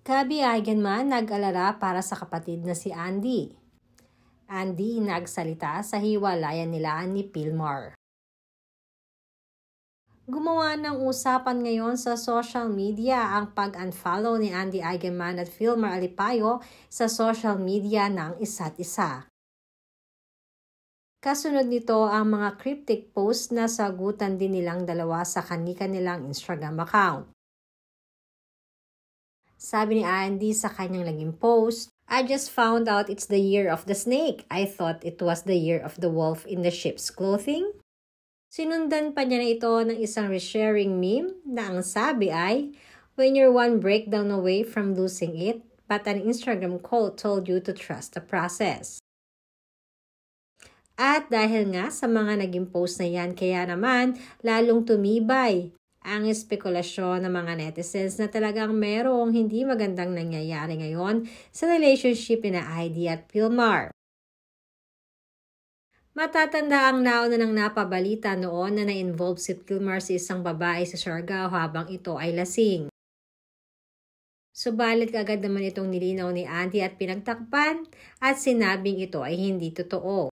Gabby Eigenman nag-alala para sa kapatid na si Andy. Andy nagsalita sa hiwalayan nila ni Philmar. Gumawa ng usapan ngayon sa social media ang pag-unfollow ni Andy Eigenman at Philmar Alipayo sa social media ng isa't isa. Kasunod nito ang mga cryptic post na sagutan din nilang dalawa sa kanilang Instagram account. Sabi ni Andy sa kanyang naging post, "I just found out it's the year of the snake. I thought it was the year of the wolf in the sheep's clothing." Sinundan pa niya na ito ng isang resharing meme na ang sabi ay, "When you're one breakdown away from losing it, but an Instagram quote told you to trust the process." At dahil nga sa mga naging post na yan, kaya naman lalong tumibay ang espekulasyon ng mga netizens na talagang merong hindi magandang nangyayari ngayon sa relationship ni Andy at Philmar. Matatanda ang nauna nang napabalita noon na na-involve si Philmar sa isang babae sa Siargao habang ito ay lasing. Subalit agad naman itong nilinaw ni Andy at pinagtakpan at sinabing ito ay hindi totoo.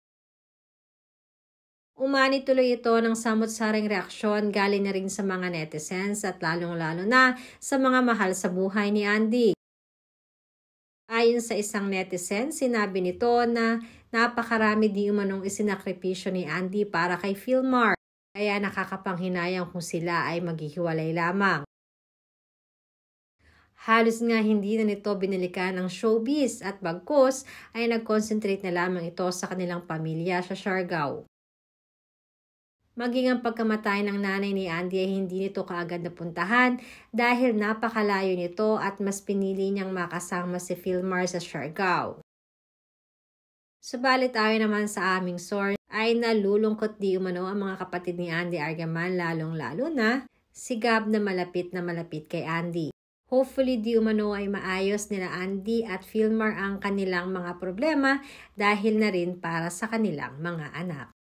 Umani tuloy ito ng samot-saring reaksyon galing na rin sa mga netizens at lalong-lalo na sa mga mahal sa buhay ni Andy. Ayon sa isang netizen, sinabi nito na napakarami di umanong isinakripisyo ni Andy para kay Philmar, kaya nakakapanghinayang kung sila ay maghihiwalay lamang. Halos nga hindi na nito binilikan ng showbiz at bagkus ay nag-concentrate na lamang ito sa kanilang pamilya sa Siargao. Maging ang pagkamatay ng nanay ni Andy ay hindi nito kaagad napuntahan dahil napakalayo nito at mas pinili niyang makasama si Philmar sa Siargao. Subalit ayon naman sa aming source ay nalulungkot di umano ang mga kapatid ni Andy Eigenman lalong-lalo na si Gab na malapit kay Andy. Hopefully di umano ay maayos nila Andy at Philmar ang kanilang mga problema dahil na rin para sa kanilang mga anak.